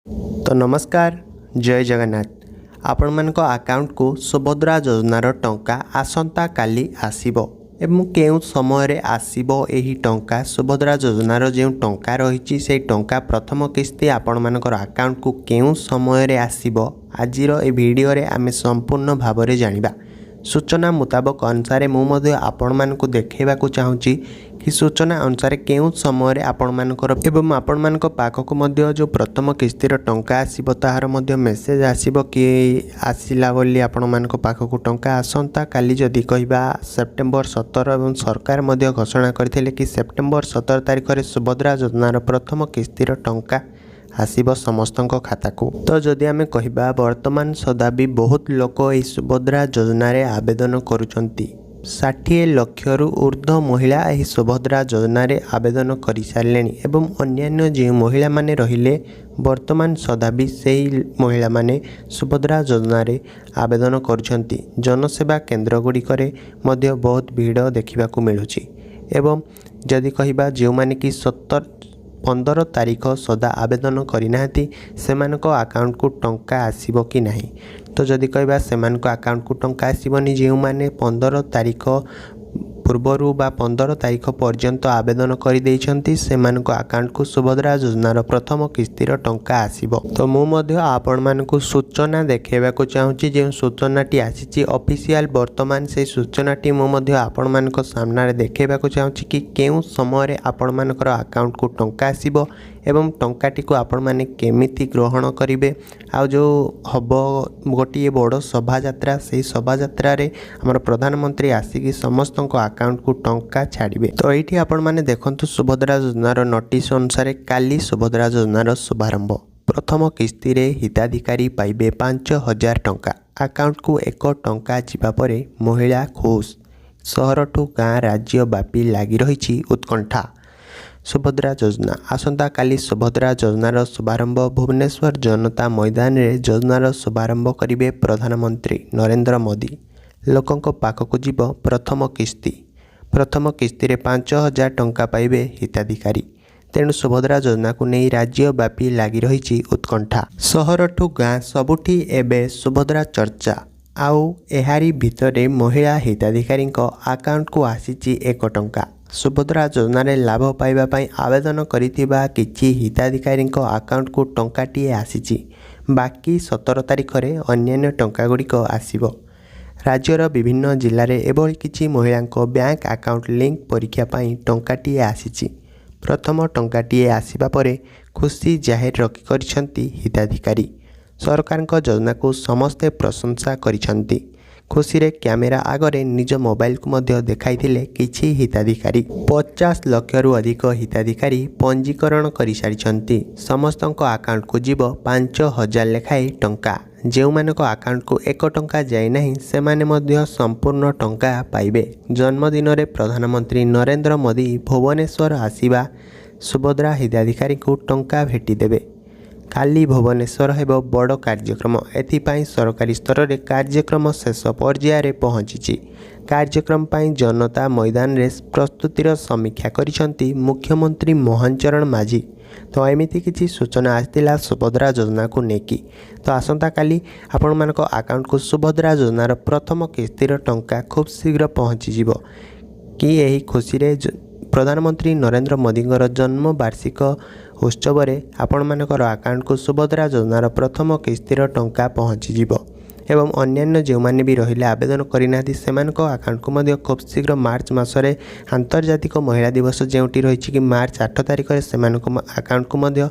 तो नमस्कार जय जगन्नाथ आपण मानक अकाउंट को सुभद्रा योजनार टंका आसंता काली आसीबो एवं केउ समय रे आसीबो एही टंका सुभद्रा योजनार जो टंका रही से टंका प्रथम किस्ती आपण मानकर अकाउंट को केउ समय रे आसीबो आजिर ए वीडियो रे आमे संपूर्ण भाव रे जानिबा। सूचना मुताबक अनुसार मुझे आपण मानक देखा चाहूँगी कि सूचना अनुसार केउ समय आपण मानकर एवं आपण मानक पाखक मध्य जो प्रथम किस्तीर टंका आसीबो ताहार मध्य मेसेज आसीबो कि आसिला बोली आपण मानक पाखक टंका आसंता काली जदि कहबा सेप्टेम्बर 17 एवं सरकार मध्य घोषणा करथिले कि सेप्टेम्बर 17 तारिख रे सुभद्रा योजनार प्रथम किस्तीर टंका आसीबो समस्तक खाता को। तो जदि आमे कहबा वर्तमान सदा भी बहुत लोक ए सुभद्रा योजना रे आवेदन करुचंती 60 लाख रु ऊर्ध्व महिला एही सुभद्रा योजना रे आवेदन करि सारलेनी एवं अन्यान्य जे महिला माने रहिले वर्तमान सदा भी सेही महिला माने सुभद्रा योजना रे आवेदन करुचंती। जनसेवा केन्द्र गुडी करे मध्य बहुत भीड़ देखिबा को मिलुची एवं जदि कहबा जे माने कि 15 तारिख सदा आवेदन करिनाहांती सेमानक अकाउंट को टंका आसीबो कि नहीं। तो जदि कहबा सेमानक अकाउंट को टंका आसीबोनी जे माने 15 तारिख पूर्वरु बा 15 तारिख पर्यंत आवेदन करि दैछंती सेमानक अकाउंट को सुभद्रा योजनार प्रथम किस्तीर टंका आसीबो। तो मु मध्य आपण मानकु सूचना देखेबा को चाहूची जे सूचनाटी आसीची ऑफिशियल वर्तमान से सूचनाटी मु मध्य आपण मानक सामना रे देखेबा को चाहूची कि केउ समय रे आपण मानकर अकाउंट को टंका आसीबो एवं टंकाटी को आपण माने केमिति ग्रहण करिवे आ जो हबो गोटे बड़ शोभा यात्रा से शोभा यात्रा रे हमर प्रधानमंत्री आसिकी समस्त अकाउंट को टंका छाड़िबे। तो एठी आपण माने देखंतु सुभद्रा योजनार नोटिस अनुसार काली सुभद्रा योजनार शुभारंभ प्रथम किस्ती रे हिताधिकारी पाइबे 5000 टंका अकाउंट को 1 टंका जिबा परे महिला खुश सहर ठू गाँ राज्य व्यापी लगी रही उत्कंठा। सुभद्रा योजना आसंता काली सुभद्रा योजनार शुभारंभ भुवनेश्वर जनता मैदान रे योजनार शुभारंभ करिवे प्रधानमंत्री नरेंद्र मोदी। लोकंक पाखक जीव प्रथम किस्ती रे 5000 टंका पाइबे हिताधिकारी तेणु सुभद्रा योजना को नहीं राज्य व्यापी लगी रही उत्कंठा। सहर ठू गाँ सबुठी एबे सुभद्रा चर्चा आउ एहारी भितरे महिला हिताधिकारी अकाउंट को आसीची 1 टंका। सुभद्रा योजना रे लाभ पाइबा पई आवेदन करिथिबा किछि हिताधिकारी अकाउंट को टंकाटीए आसीची बाकी 17 तारिख रे अन्यान्य टंका गुड़िक आसीबो। राज्यर विभिन्न जिले में एभली किछि महिला बैंक अकाउंट लिंक परीक्षा पई टंकाटीए आसीची। प्रथम टंकाटीए आसीबा परे खुशी जाहिर करिसंती हिताधिकारी। सरकार योजना को समस्ते प्रशंसा करिसंती। खुशी रे कैमेरा आगरे निज मोबाइल को मध्य देखाइथिले किछि हिताधिकारी 50 लाख रु अधिक हिताधिकारी पंजीकरण करि सारिसंती। समस्तक अकाउंट को जीव 5000 लेखाई टंका जो मानक अकाउंट को 1 टंका जाए नहीं सेमाने मध्य संपूर्ण टंका पाइबे। जन्मदिन रे प्रधानमंत्री नरेंद्र मोदी भुवनेश्वर आसीबा सुभद्रा हिताधिकारी को टंका भेटी देबे। काली भुवनेश्वर हेबो बड़ कार्यक्रम एथिपाई सरकारी स्तर रे कार्यक्रम शेष पर्याय रे पहुंची। कार्यक्रम पाई जनता मैदान रे प्रस्तुतिर समीक्षा करिसंती मुख्यमंत्री मोहन चरण माझी। तो एमिति किछि सूचना आस्तिला सुभद्रा योजना को नेकी। तो आसंता काली आपण मानक अकाउंट को सुभद्रा योजनार प्रथम किस्तीर टंका खूब शीघ्र पहुंची जिवो कि एही खुशी रे प्रधानमंत्री नरेंद्र मोदींकर जन्म वार्षिक उत्सव रे आपण मानकर अकाउंट को सुभद्रा योजनार प्रथम किस्तीर टंका पहुंची जिवो एवं अन्यान्य जो माने भी रहिले आवेदन करिना सेमानक अकाउंट को मध्य खूब शीघ्र मार्च मासरे आंतर्जातिक महिला दिवस जेउटी रही कि मार्च 8 तारिख रे सेमानक अकाउंट को मध्य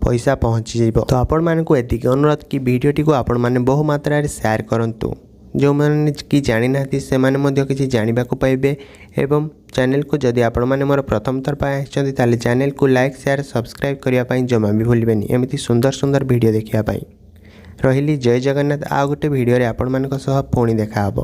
पैसा पहुंची जिवो। तो आपण मानक एतिक अनुरोध कि वीडियोटी को आपण माने बहु मात्रा रे शेयर करंतु जो मैंने कि जानी ना से माने किसी जानिबा को पाइबे एवं चैनल को जदि आपण माने मोर प्रथम थर पाए आछंती ताले चैनल को लाइक शेयर सब्सक्राइब करिया पाई जमा भी भूलिबेनी एमिति सुंदर सुंदर वीडियो देखिया पाई। रहिली जय जगन्नाथ। आ गोटे वीडियो रे आपण मानक सह पुणी देखा हबो।